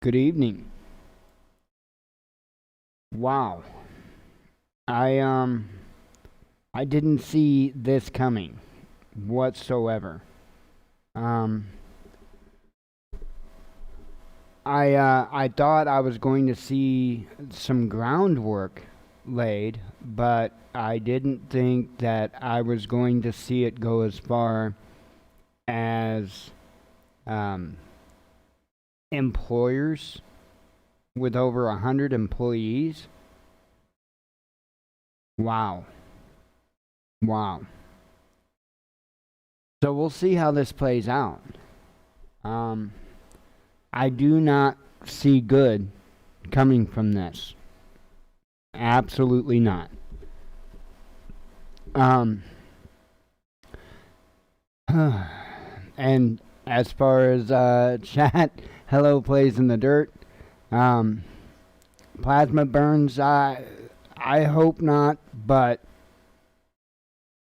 Good evening. Wow. I um I didn't see this coming whatsoever. Um I thought I was going to see some groundwork laid, but I didn't think that I was going to see it go as far as um employers with over 100 employees. Wow. Wow. So we'll see how this plays out. Um, I do not see good coming from this. Absolutely not. Um, and as far as chat, hello plays in the dirt. Um, plasma burns. I hope not, but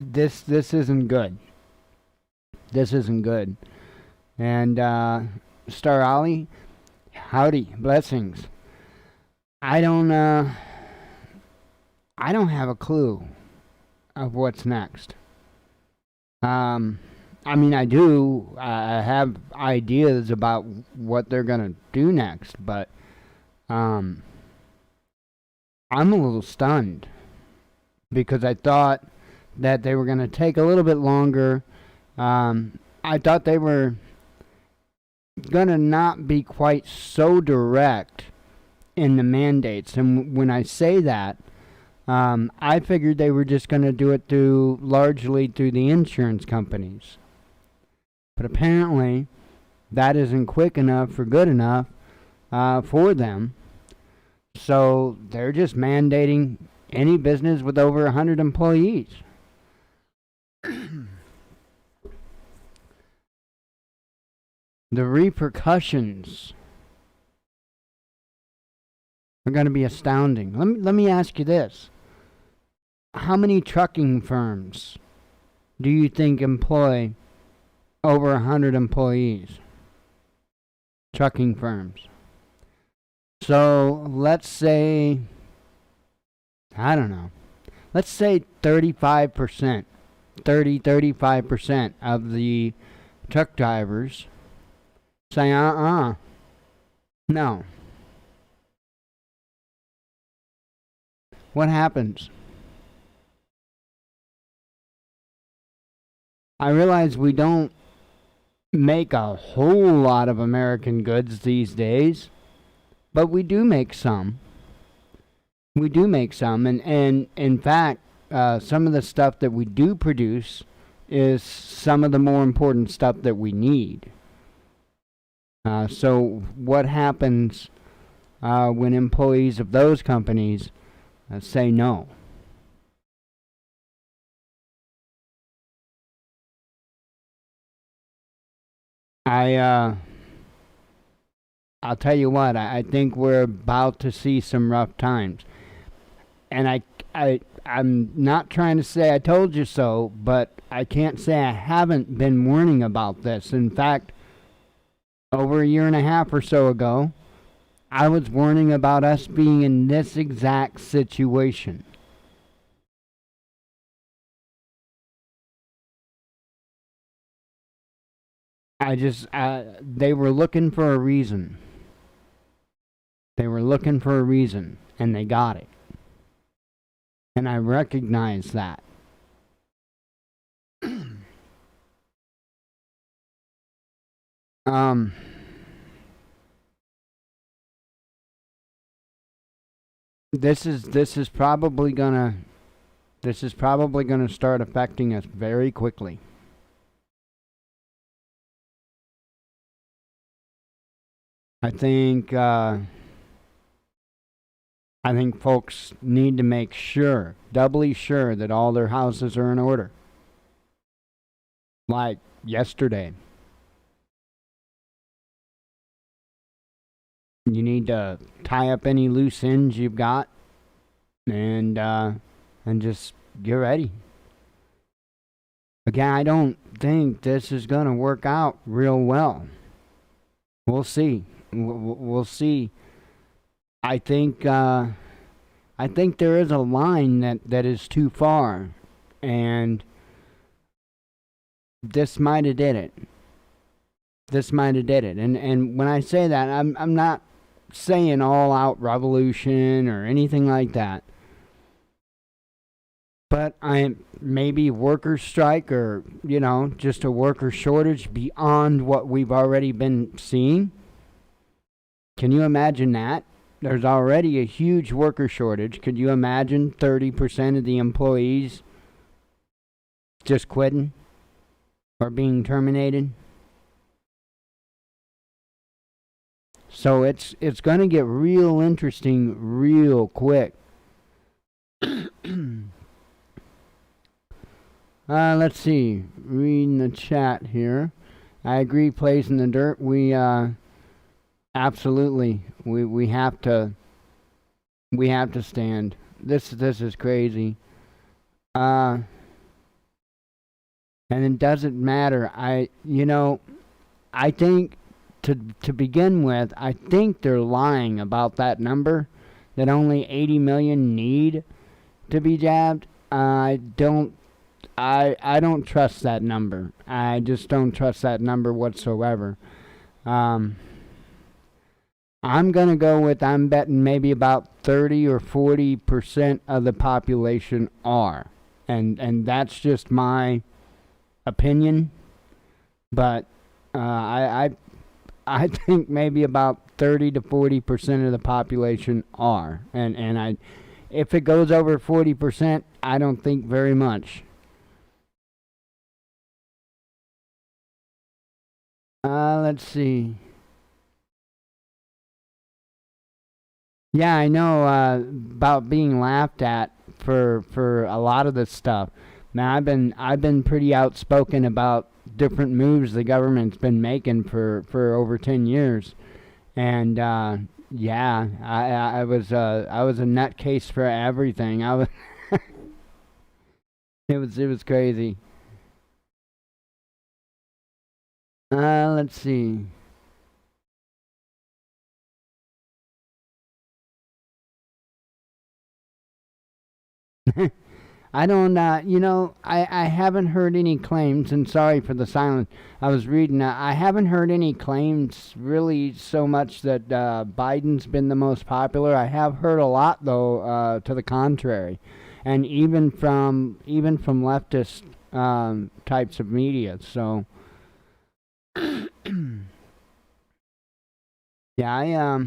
this isn't good. This isn't good. And Star Ollie, howdy, blessings. I don't I don't have a clue of what's next. I mean, I do. I have ideas about what they're gonna do next, but um, I'm a little stunned because I thought that they were gonna take a little bit longer. I thought they were gonna not be quite so direct in the mandates, and when I say that, I figured they were just going to do it largely through the insurance companies. But apparently, that isn't quick enough or good enough for them. So they're just mandating any business with over 100 employees. The repercussions are going to be astounding. Let me ask you this. How many trucking firms do you think employ over 100 employees? Trucking firms. So let's say, I don't know, let's say 35%, 35% of the truck drivers say, no. What happens? I realize we don't make a whole lot of American goods these days, but we do make some. We do make some, and in fact, some of the stuff that we do produce is some of the more important stuff that we need. So what happens when employees of those companies say no? I'll tell you what. I think we're about to see some rough times, and I'm not trying to say I told you so, but I can't say I haven't been warning about this. In fact, over a year and a half or so ago, I was warning about us being in this exact situation. They were looking for a reason. They were looking for a reason, and they got it. And I recognize that. um, this is probably gonna start affecting us very quickly. I think folks need to make sure, doubly sure, that all their houses are in order. Like yesterday. You need to tie up any loose ends you've got and just get ready. Again, I don't think this is going to work out real well. We'll see. We'll see. I think there is a line that is too far, and this might have did it. This might have did it. And when I say that, I'm not saying all out revolution or anything like that. But maybe worker strike, or just a worker shortage beyond what we've already been seeing. Can you imagine that? There's already a huge worker shortage. Could you imagine 30% of the employees just quitting or being terminated? So it's going to get real interesting real quick. Let's see. Reading the chat here. I agree. Plays in the dirt. We absolutely. We have to. We have to stand. This is crazy. And it doesn't matter. I think to begin with, I think they're lying about that number, that only 80 million need to be jabbed. I don't trust that number. I just don't trust that number whatsoever. I'm gonna go with, I'm betting maybe about 30 or 40% of the population are, and that's just my opinion. But I think maybe about 30 to 40% of the population are, and if it goes over 40%, I don't think very much. Let's see. Yeah, I know about being laughed at for a lot of this stuff. Now I've been pretty outspoken about different moves the government's been making for over 10 years, and yeah, I was a nutcase for everything. I was it was crazy. Let's see. I don't, I haven't heard any claims, and sorry for the silence. I was reading, I haven't heard any claims really so much that Biden's been the most popular. I have heard a lot, though, to the contrary. And even from leftist types of media, so. Yeah,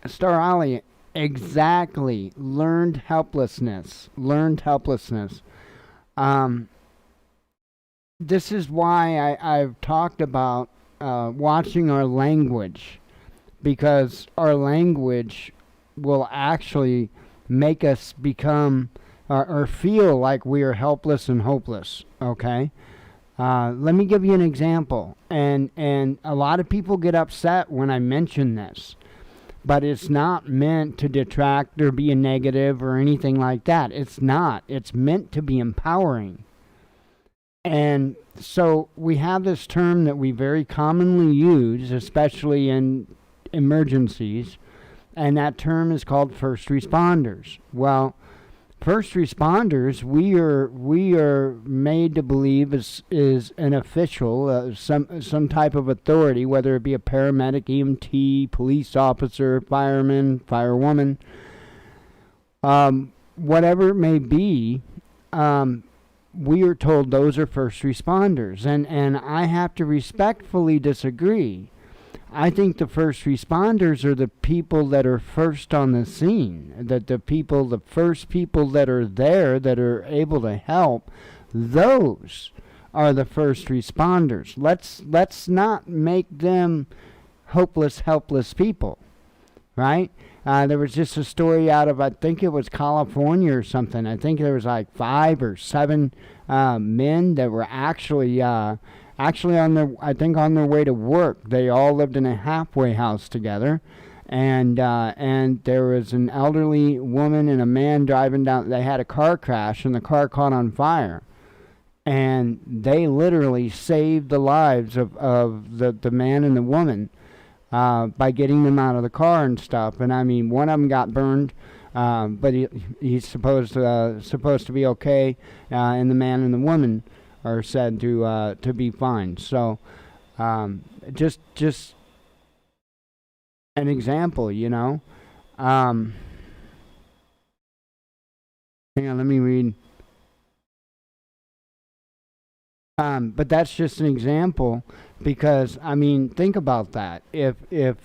Star Alley, exactly. Learned helplessness. This is why I've talked about watching our language, because our language will actually make us become or feel like we are helpless and hopeless. Okay. Let me give you an example, and a lot of people get upset when I mention this, but it's not meant to detract or be a negative or anything like that. It's not. It's meant to be empowering. And so we have this term that we very commonly use, especially in emergencies, and that term is called first responders. Well, first responders, we are made to believe is an official, some type of authority, whether it be a paramedic, EMT, police officer, fireman, firewoman, whatever it may be. We are told those are first responders, and I have to respectfully disagree. I think the first responders are the people that are first on the scene, that the first people that are there, that are able to help, those are the first responders. Let's not make them hopeless, helpless people, right? There was just a story out of, I think it was California or something. I think there was like 5 or 7 men that were actually on their way to work. They all lived in a halfway house together, and there was an elderly woman and a man driving down. They had a car crash, and the car caught on fire, And they literally saved the lives of the man and the woman by getting them out of the car and stuff. And I mean, one of them got burned, but he's supposed to be okay, and the man and the woman are said to be fine. So just an example, you know. Hang on, let me read. But that's just an example because I mean, think about that. If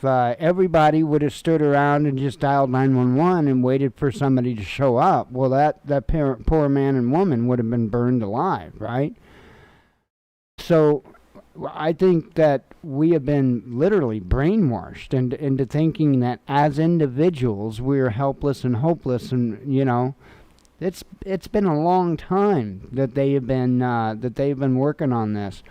everybody would have stood around and just dialed 911 and waited for somebody to show up, well, that poor man and woman would have been burned alive, right? So I think that we have been literally brainwashed into thinking that as individuals we're helpless and hopeless, and you know, it's been a long time that they've been working on this.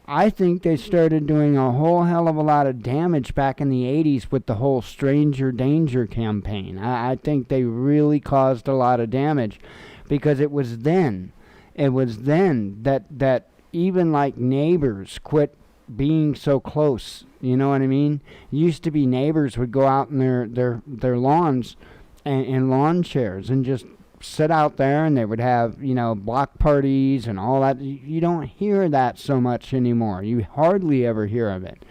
I think they started doing a whole hell of a lot of damage back in the 80s with the whole Stranger Danger campaign. I think they really caused a lot of damage because it was then that even like neighbors quit being so close. You know what I mean? Used to be neighbors would go out in their lawns and lawn chairs and just sit out there, and they would have, you know, block parties and all that. You don't hear that so much anymore. You hardly ever hear of it.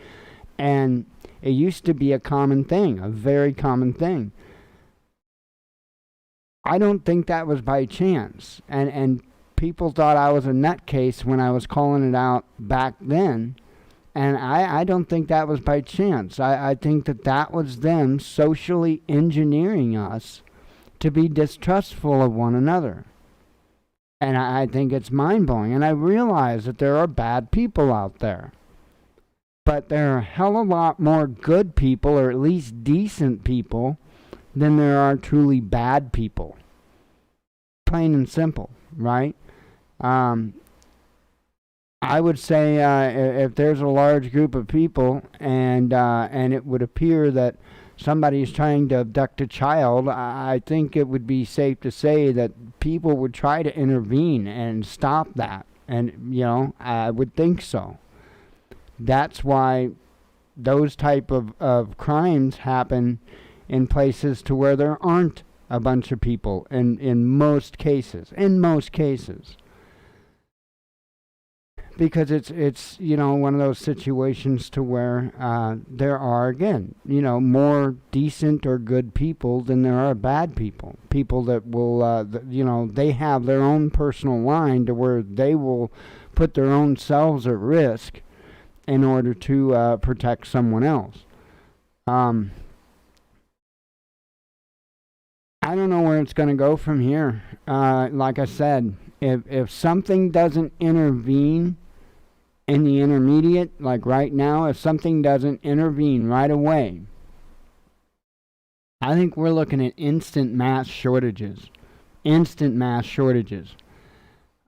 And it used to be a common thing, a very common thing. I don't think that was by chance. And people thought I was a nutcase when I was calling it out back then. And I don't think that was by chance. I think that was them socially engineering us to be distrustful of one another. And I think it's mind-blowing. And I realize that there are bad people out there. But there are a hell of a lot more good people, or at least decent people, than there are truly bad people. Plain and simple, right? I would say if there's a large group of people and it would appear that somebody's trying to abduct a child, I think it would be safe to say that people would try to intervene and stop that. And, you know, I would think so. That's why those type of crimes happen in places to where there aren't a bunch of people in most cases. In most cases. Because it's you know, one of those situations to where there are, again, you know, more decent or good people than there are bad people. People that will you know, they have their own personal line to where they will put their own selves at risk in order to protect someone else. I don't know where it's going to go from here. Like I said, if something doesn't intervene in the intermediate, like right now, if something doesn't intervene right away, I think we're looking at instant mass shortages. Instant mass shortages.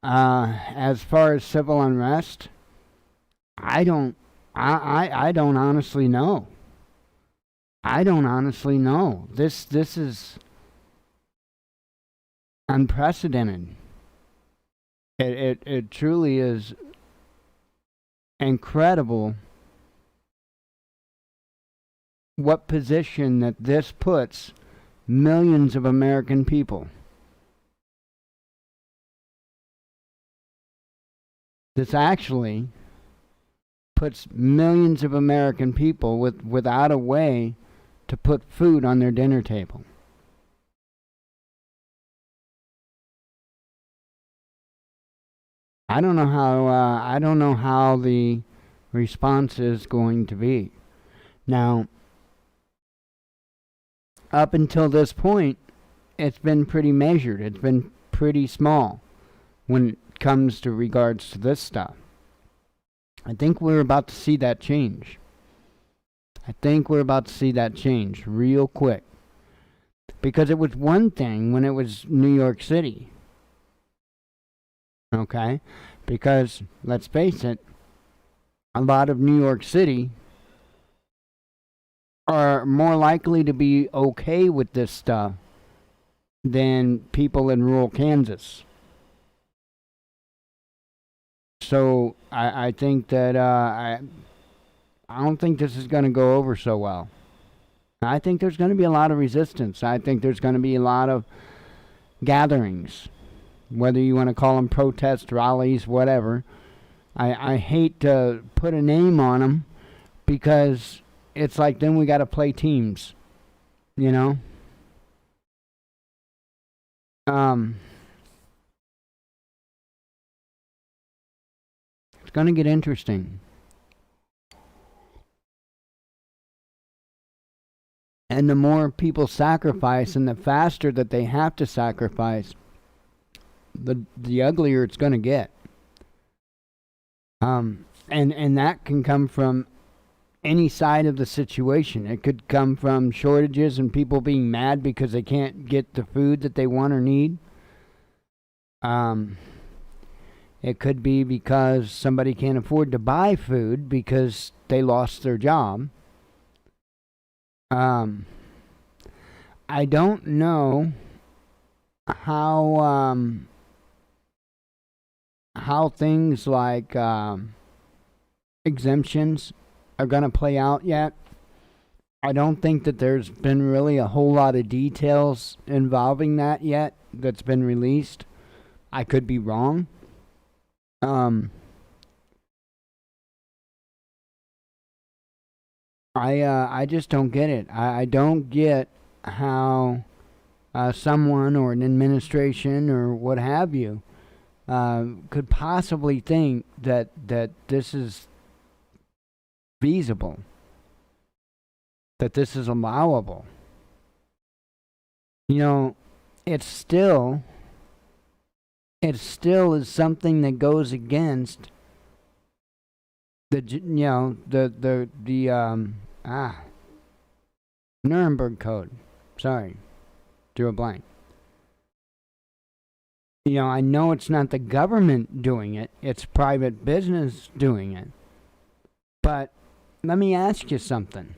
As far as civil unrest, I don't honestly know. I don't honestly know. This is unprecedented. It truly is incredible what position that this puts millions of American people. This actually puts millions of American people without a way to put food on their dinner table. I don't know how the response is going to be. Now, up until this point, it's been pretty measured. It's been pretty small when it comes to regards to this stuff. I think we're about to see that change. I think we're about to see that change real quick. Because it was one thing when it was New York City. Okay? Because, let's face it, a lot of New York City are more likely to be okay with this stuff than people in rural Kansas. So I think that I don't think this is going to go over so well. I think there's going to be a lot of resistance. I think there's going to be a lot of gatherings, whether you want to call them protest rallies, whatever. I hate to put a name on them because it's like then we got to play teams, you know? It's going to get interesting. And the more people sacrifice and the faster that they have to sacrifice, the uglier it's going to get. And that can come from any side of the situation. It could come from shortages and people being mad because they can't get the food that they want or need. It could be because somebody can't afford to buy food because they lost their job. I don't know how things like exemptions are going to play out yet. I don't think that there's been really a whole lot of details involving that yet that's been released. I could be wrong. I just don't get it. I don't get how someone or an administration or what have you could possibly think that this is feasible, that this is allowable. You know, it still is something that goes against the Nuremberg Code. Sorry, drew a blank. You know, I know it's not the government doing it, it's private business doing it. But let me ask you something.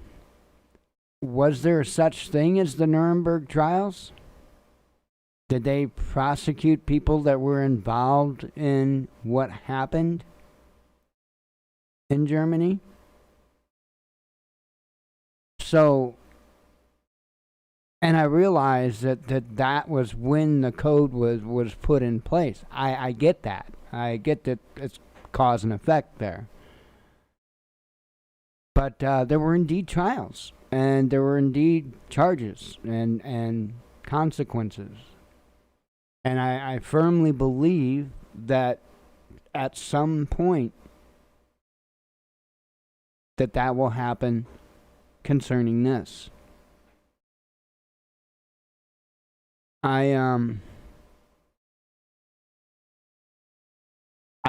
Was there such thing as the Nuremberg trials? Did they prosecute people that were involved in what happened in Germany? So, and I realized that was when the code was put in place. I get that. I get that it's cause and effect there. But there were indeed trials, and there were indeed charges and consequences. And I firmly believe that at some point that will happen concerning this. I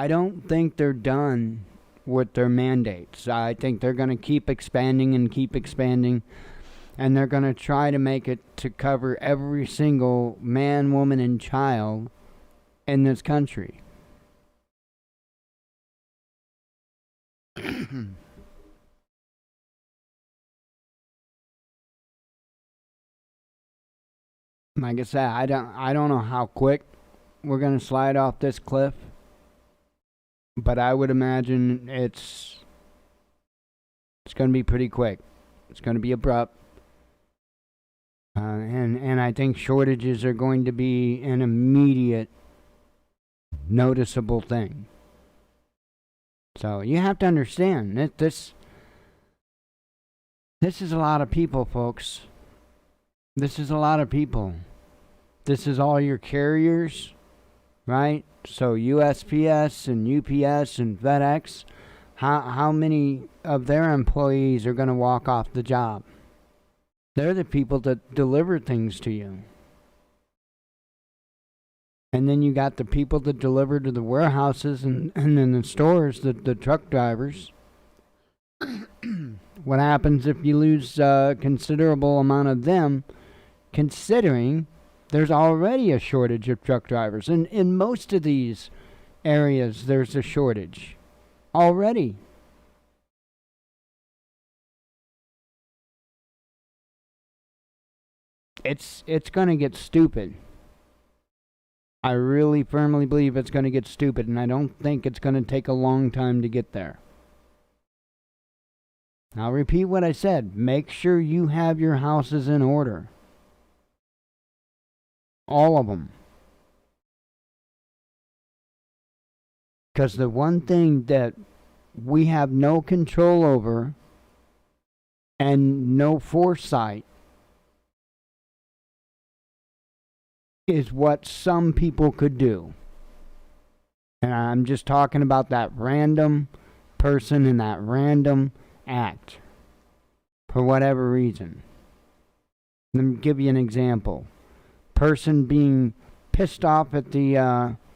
don't think they're done with their mandates. I think they're going to keep expanding and keep expanding, and they're going to try to make it to cover every single man, woman, and child in this country. Like I said, I don't know how quick we're going to slide off this cliff, but I would imagine it's going to be pretty quick. It's going to be abrupt. And I think shortages are going to be an immediate, noticeable thing. So you have to understand that this is a lot of people, folks. This is a lot of people. This is all your carriers, right? So USPS and UPS and FedEx, how many of their employees are going to walk off the job? They're the people that deliver things to you. And then you got the people that deliver to the warehouses and then the stores, the truck drivers. What happens if you lose a considerable amount of them, considering there's already a shortage of truck drivers? And in most of these areas, there's a shortage already. It's going to get stupid. I really firmly believe it's going to get stupid, and I don't think it's going to take a long time to get there. I'll repeat what I said. Make sure you have your houses in order. All of them. Because the one thing that we have no control over and no foresight is what some people could do. And I'm just talking about that random person in that random act for whatever reason. Let me give you an example. Person being pissed off at the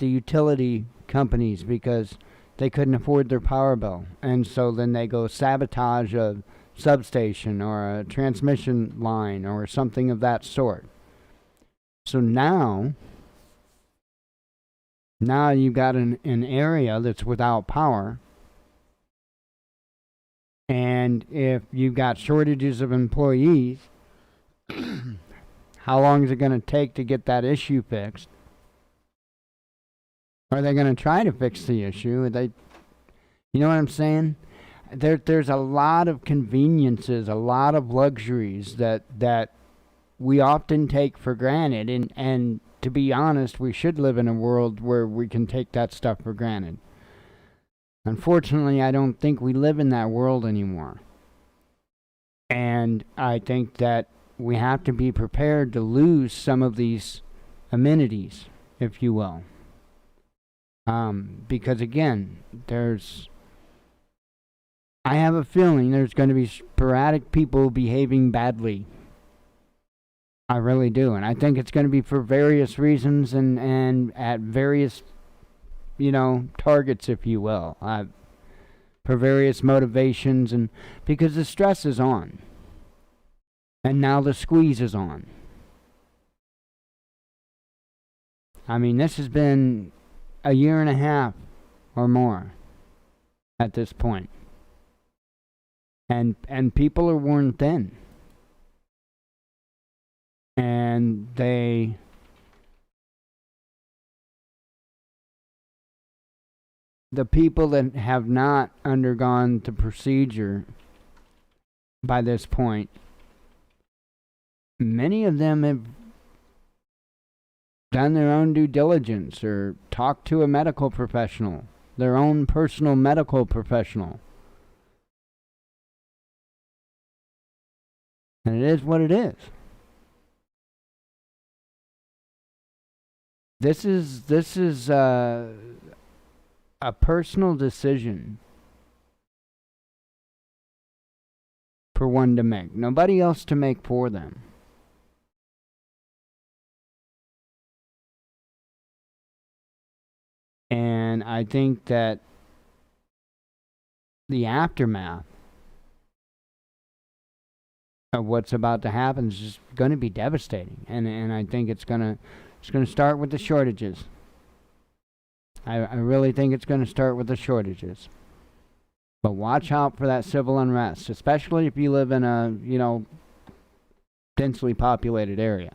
utility companies because they couldn't afford their power bill, and so then they go sabotage a substation or a transmission line or something of that sort. So now you've got an area that's without power, and if you've got shortages of employees, how long is it going to take to get that issue fixed? Are they going to try to fix the issue? You know what I'm saying? There's a lot of conveniences, a lot of luxuries that we often take for granted, and to be honest, we should live in a world where we can take that stuff for granted. Unfortunately, I don't think we live in that world anymore. And I think that we have to be prepared to lose some of these amenities, if you will. Because again, I have a feeling there's going to be sporadic people behaving badly. I really do. And I think it's going to be for various reasons and at various, targets, if you will. For various motivations, and because the stress is on. And now the squeeze is on. I mean, this has been a year and a half or more at this point. And people are worn thin. And the people that have not undergone the procedure by this point, many of them have done their own due diligence or talked to a medical professional, their own personal medical professional. And it is what it is. This is a personal decision for one to make. Nobody else to make for them. And I think that the aftermath of what's about to happen is just going to be devastating. And I think it's going to start with the shortages. I really think it's going to start with the shortages. But watch out for that civil unrest, especially if you live in a, densely populated area.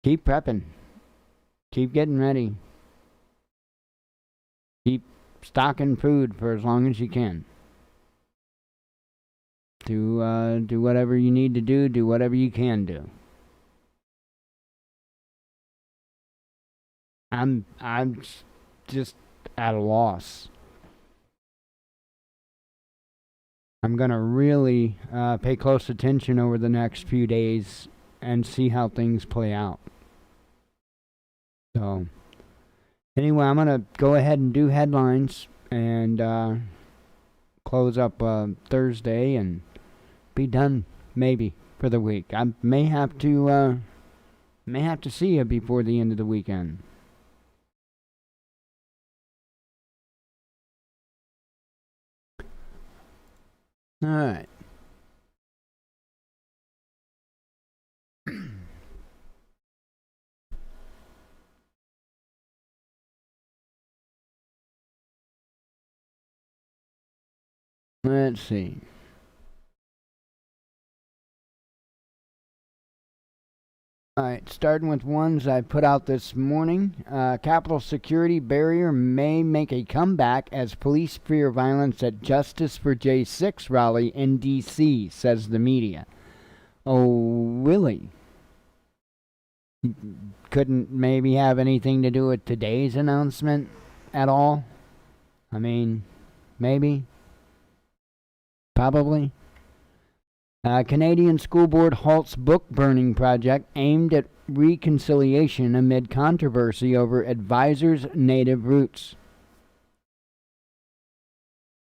Keep prepping. Keep getting ready. Keep stocking food for as long as you can. Do whatever you need to do. Do whatever you can do. I'm just at a loss. I'm gonna really pay close attention over the next few days and see how things play out. So, anyway, I'm going to go ahead and do headlines and close up Thursday and be done, maybe, for the week. I may have to see you before the end of the weekend. All right. Let's see. Alright, starting with ones I put out this morning. Capitol security barrier may make a comeback as police fear violence at Justice for J6 rally in D.C., says the media. Oh, really? Couldn't maybe have anything to do with today's announcement at all? I mean, maybe? Probably? Canadian school board halts book burning project aimed at reconciliation amid controversy over advisors' native roots.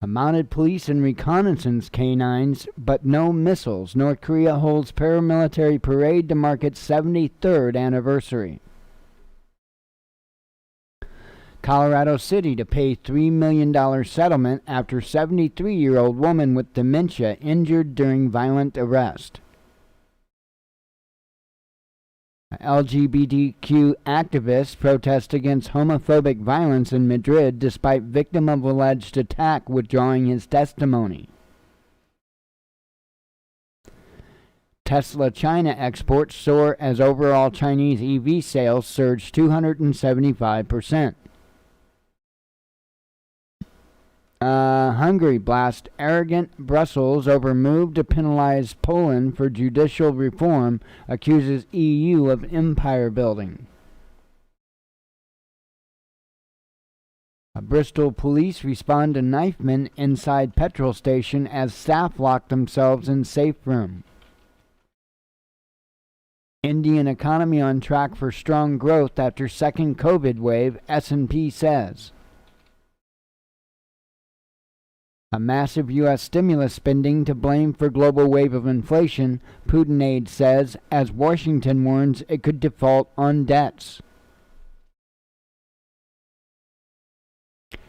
Mounted police and reconnaissance canines, but no missiles. North Korea holds paramilitary parade to mark its 73rd anniversary. Colorado City to pay $3 million settlement after 73-year-old woman with dementia injured during violent arrest. LGBTQ activists protest against homophobic violence in Madrid despite victim of alleged attack withdrawing his testimony. Tesla China exports soar as overall Chinese EV sales surge 275%. Hungary blasts arrogant Brussels over move to penalize Poland for judicial reform, accuses EU of empire building. Bristol police respond to knifemen inside petrol station as staff lock themselves in safe room. Indian economy on track for strong growth after second COVID wave, S&P says. A massive U.S. stimulus spending to blame for global wave of inflation, Putin aide says, as Washington warns it could default on debts.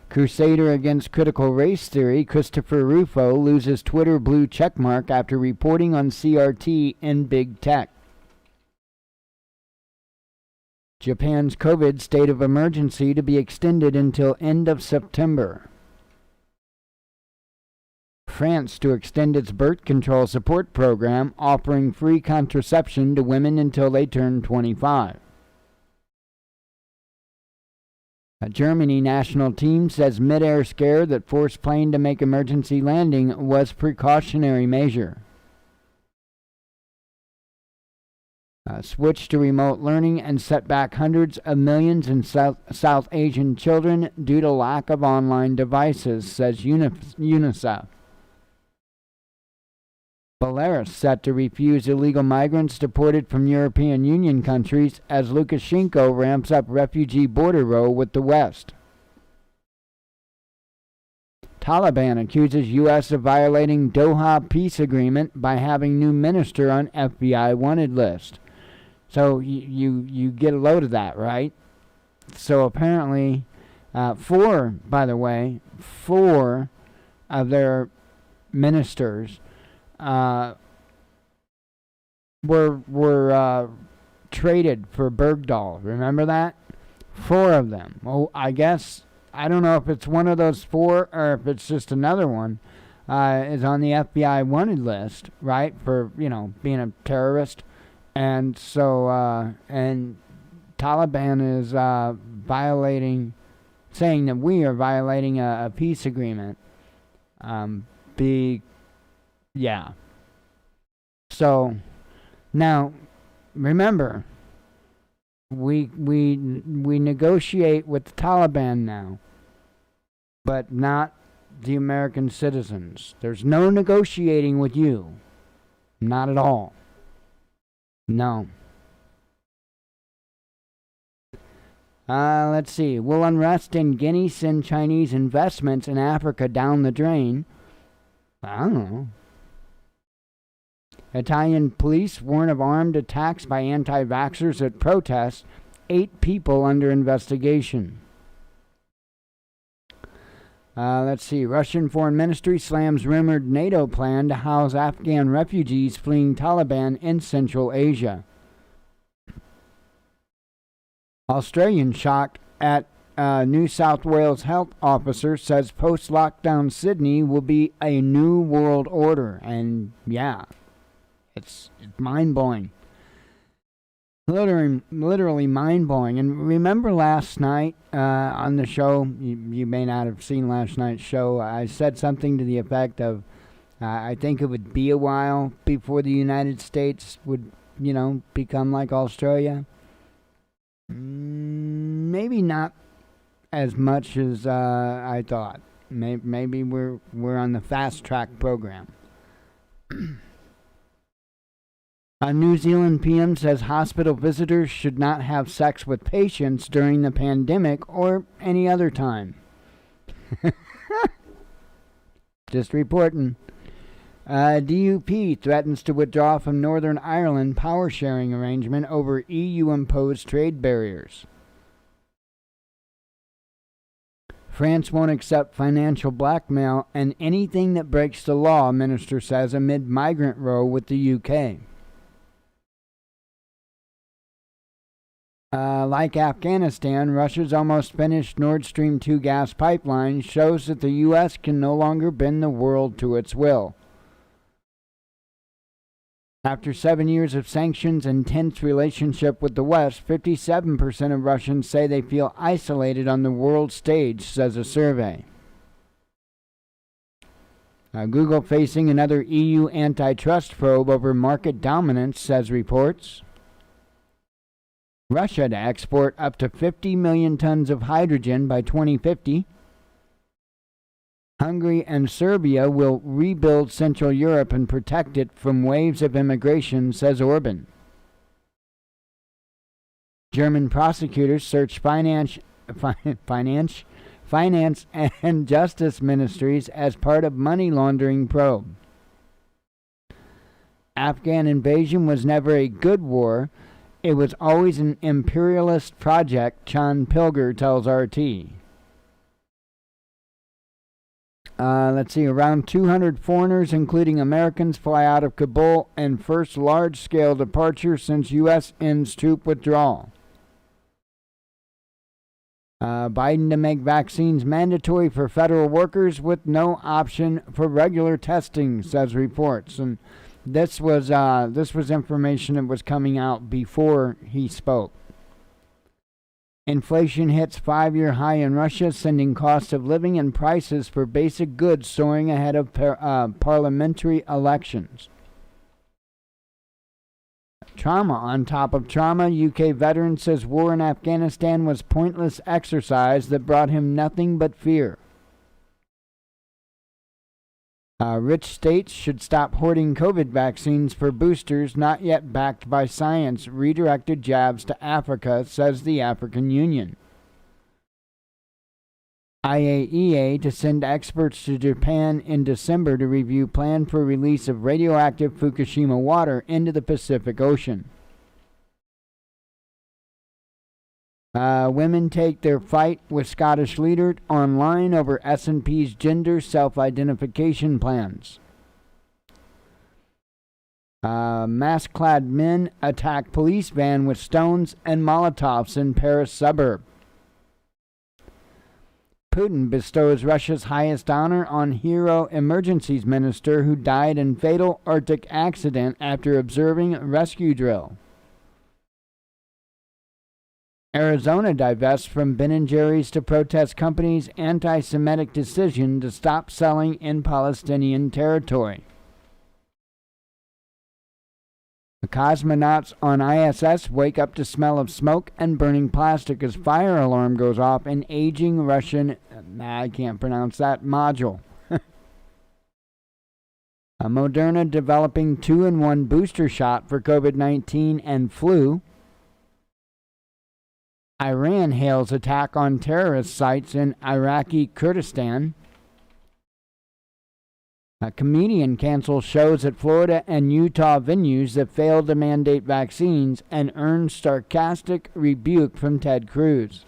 Crusader against critical race theory, Christopher Rufo loses Twitter blue checkmark after reporting on CRT in big tech. Japan's COVID state of emergency to be extended until end of September. France to extend its birth control support program, offering free contraception to women until they turn 25. A Germany national team says mid-air scare that forced plane to make emergency landing was precautionary measure. Switch to remote learning and set back hundreds of millions in South Asian children due to lack of online devices, says UNICEF. Belarus set to refuse illegal migrants deported from European Union countries as Lukashenko ramps up refugee border row with the West. Taliban accuses U.S. of violating Doha peace agreement by having new minister on FBI wanted list. So you get a load of that, right? So apparently, four of their ministers were traded for Bergdahl. Remember that? 4 of them. Oh, I guess, I don't know if it's one of those 4 or if it's just another one, is on the FBI wanted list, right? For, being a terrorist. And so, and Taliban is saying that we are violating a peace agreement. Yeah. So, now, remember, we negotiate with the Taliban now, but not the American citizens. There's no negotiating with you. Not at all. No. Let's see. Will unrest in Guinea send Chinese investments in Africa down the drain? I don't know. Italian police warn of armed attacks by anti-vaxxers at protests. 8 people under investigation. Let's see. Russian Foreign Ministry slams rumored NATO plan to house Afghan refugees fleeing Taliban in Central Asia. Australian shocked at New South Wales health officer says post-lockdown Sydney will be a new world order. And yeah, it's mind-blowing. Literally mind-blowing. And remember last night on the show, you may not have seen last night's show, I said something to the effect of, I think it would be a while before the United States would, become like Australia. Maybe not as much as I thought. Maybe we're on the fast track program. A New Zealand PM says hospital visitors should not have sex with patients during the pandemic or any other time. Just reporting. DUP threatens to withdraw from Northern Ireland power sharing arrangement over EU-imposed trade barriers. France won't accept financial blackmail and anything that breaks the law, minister says, amid migrant row with the UK. Like Afghanistan, Russia's almost finished Nord Stream 2 gas pipeline shows that the U.S. can no longer bend the world to its will. After 7 years of sanctions and tense relationship with the West, 57% of Russians say they feel isolated on the world stage, says a survey. Google facing another EU antitrust probe over market dominance, says reports. Russia to export up to 50 million tons of hydrogen by 2050. Hungary and Serbia will rebuild Central Europe and protect it from waves of immigration, says Orban. German prosecutors search finance and justice ministries as part of money laundering probe. Afghan invasion was never a good war. It was always an imperialist project, Chan Pilger tells RT. Let's see, around 200 foreigners, including Americans, fly out of Kabul in first large-scale departure since U.S. ends troop withdrawal. Biden to make vaccines mandatory for federal workers with no option for regular testing, says reports. And this was information that was coming out before he spoke. Inflation hits 5-year high in Russia, sending cost of living and prices for basic goods soaring ahead of parliamentary elections. Trauma on top of trauma. UK veteran says war in Afghanistan was pointless exercise that brought him nothing but fear. Rich states should stop hoarding COVID vaccines for boosters not yet backed by science. Redirected jabs to Africa, says the African Union. IAEA to send experts to Japan in December to review plan for release of radioactive Fukushima water into the Pacific Ocean. Women take their fight with Scottish leader online over SNP's gender self-identification plans. Mask-clad men attack police van with stones and Molotovs in Paris suburb. Putin bestows Russia's highest honor on hero emergencies minister who died in fatal Arctic accident after observing a rescue drill. Arizona divests from Ben & Jerry's to protest company's anti-Semitic decision to stop selling in Palestinian territory. The cosmonauts on ISS wake up to smell of smoke and burning plastic as fire alarm goes off in aging Russian, I can't pronounce that, module. Moderna developing 2-in-1 booster shot for COVID-19 and flu. Iran hails attack on terrorist sites in Iraqi Kurdistan. A comedian cancels shows at Florida and Utah venues that failed to mandate vaccines and earned sarcastic rebuke from Ted Cruz.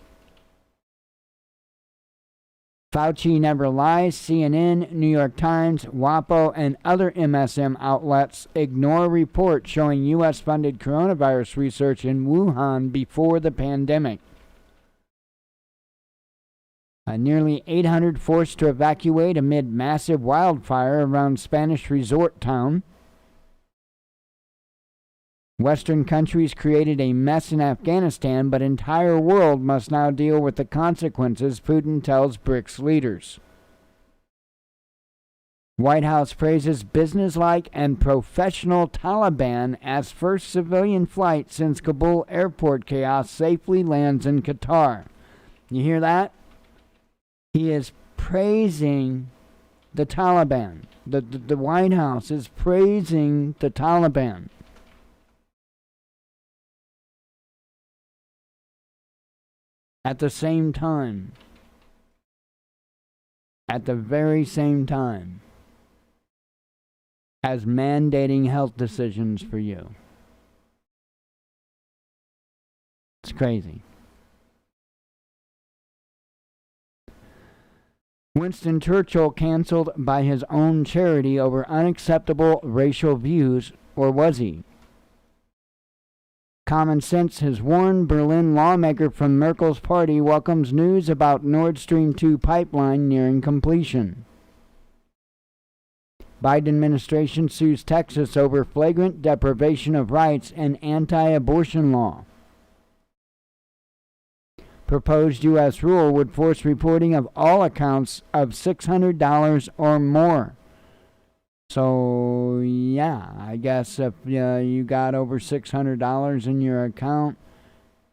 Fauci never lies. CNN, New York Times, WAPO, and other MSM outlets ignore reports showing U.S.-funded coronavirus research in Wuhan before the pandemic. Nearly 800 forced to evacuate amid massive wildfire around Spanish resort town. Western countries created a mess in Afghanistan, but entire world must now deal with the consequences, Putin tells BRICS leaders. White House praises businesslike and professional Taliban as first civilian flight since Kabul airport chaos safely lands in Qatar. You hear that? He is praising the Taliban. The White House is praising the Taliban. At the same time, at the very same time, as mandating health decisions for you. It's crazy. Winston Churchill canceled by his own charity over unacceptable racial views, or was he? Common Sense has warned Berlin lawmaker from Merkel's party welcomes news about Nord Stream 2 pipeline nearing completion. Biden administration sues Texas over flagrant deprivation of rights and anti-abortion law. Proposed U.S. rule would force reporting of all accounts of $600 or more. So, yeah, I guess if you got over $600 in your account,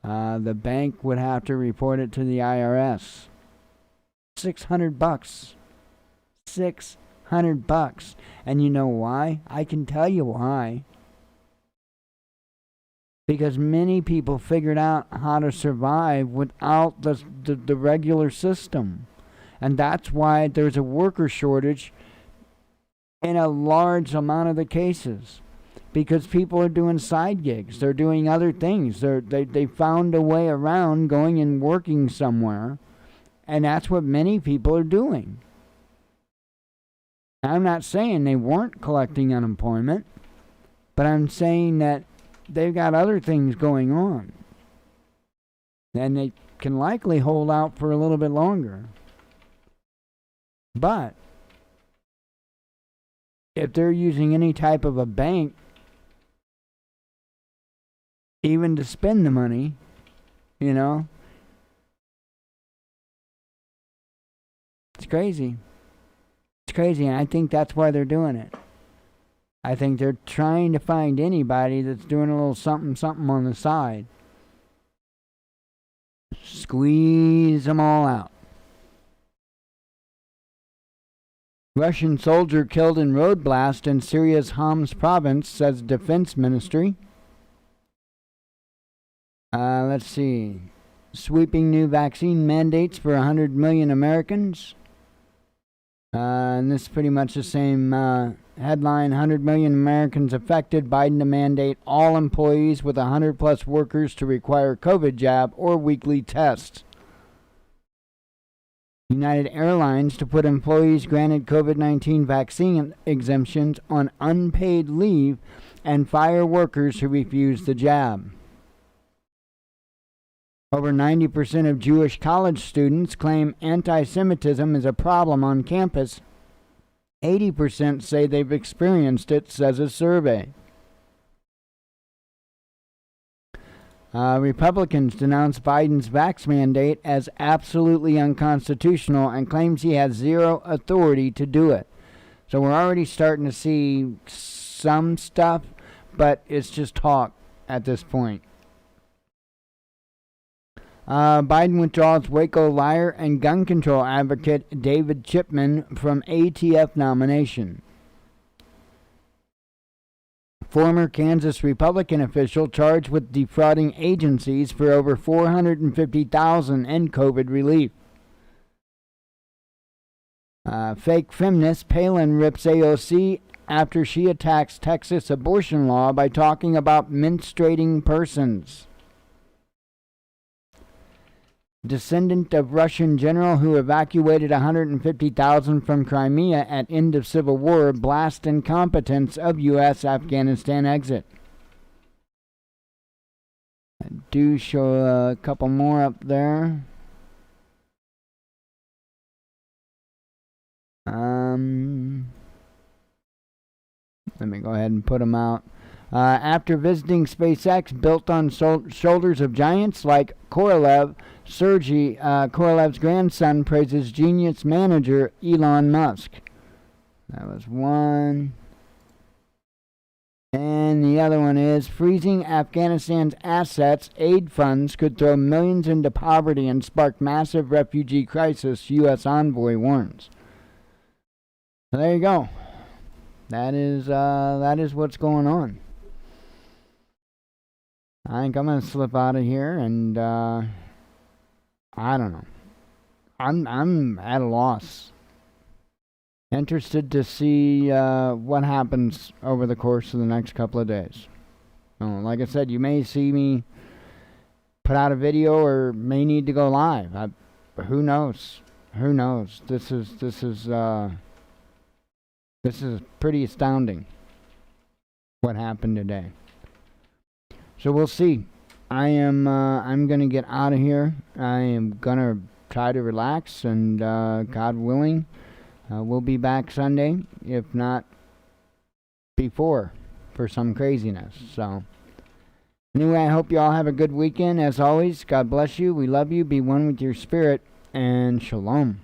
the bank would have to report it to the IRS. $600. $600. And you know why? I can tell you why. Because many people figured out how to survive without the regular system. And that's why there's a worker shortage in a large amount of the cases. Because people are doing side gigs. They're doing other things. They found a way around going and working somewhere. And that's what many people are doing. I'm not saying they weren't collecting unemployment, but I'm saying that they've got other things going on. And they can likely hold out for a little bit longer. But if they're using any type of a bank, even to spend the money, it's crazy. It's crazy, and I think that's why they're doing it. I think they're trying to find anybody that's doing a little something on the side. Squeeze them all out. Russian soldier killed in road blast in Syria's Homs province, says Defense Ministry. Let's see. Sweeping new vaccine mandates for 100 million Americans. And this is pretty much the same headline. 100 million Americans affected. Biden to mandate all employees with 100 plus workers to require COVID jab or weekly tests. United Airlines to put employees granted COVID-19 vaccine exemptions on unpaid leave and fire workers who refuse the jab. Over 90% of Jewish college students claim anti-Semitism is a problem on campus. 80% say they've experienced it, says a survey. Republicans denounce Biden's vax mandate as absolutely unconstitutional and claims he has zero authority to do it. So we're already starting to see some stuff, but it's just talk at this point. Biden withdraws Waco liar and gun control advocate David Chipman from ATF nomination. Former Kansas Republican official charged with defrauding agencies for over $450,000 in COVID relief. Fake feminist Palin rips AOC after she attacks Texas abortion law by talking about menstruating persons. Descendant of Russian general who evacuated 150,000 from Crimea at end of Civil War blast incompetence of U.S. Afghanistan exit. I do show a couple more up there. Let me go ahead and put them out. After visiting SpaceX, built on shoulders of giants like Korolev, Sergey Korolev's grandson praises genius manager Elon Musk. That was one. And the other one is freezing Afghanistan's assets. Aid funds could throw millions into poverty and spark massive refugee crisis, U.S. envoy warns. So there you go. That is what's going on. I think I'm gonna slip out of here, and I don't know. I'm at a loss. Interested to see what happens over the course of the next couple of days. Like I said, you may see me put out a video, or may need to go live. Who knows? Who knows? This is pretty astounding. What happened today? So we'll see. I'm gonna get out of here. I am gonna try to relax, and God willing, we'll be back Sunday, if not before, for some craziness. So anyway, I hope you all have a good weekend. As always, God bless you. We love you. Be one with your spirit, and shalom.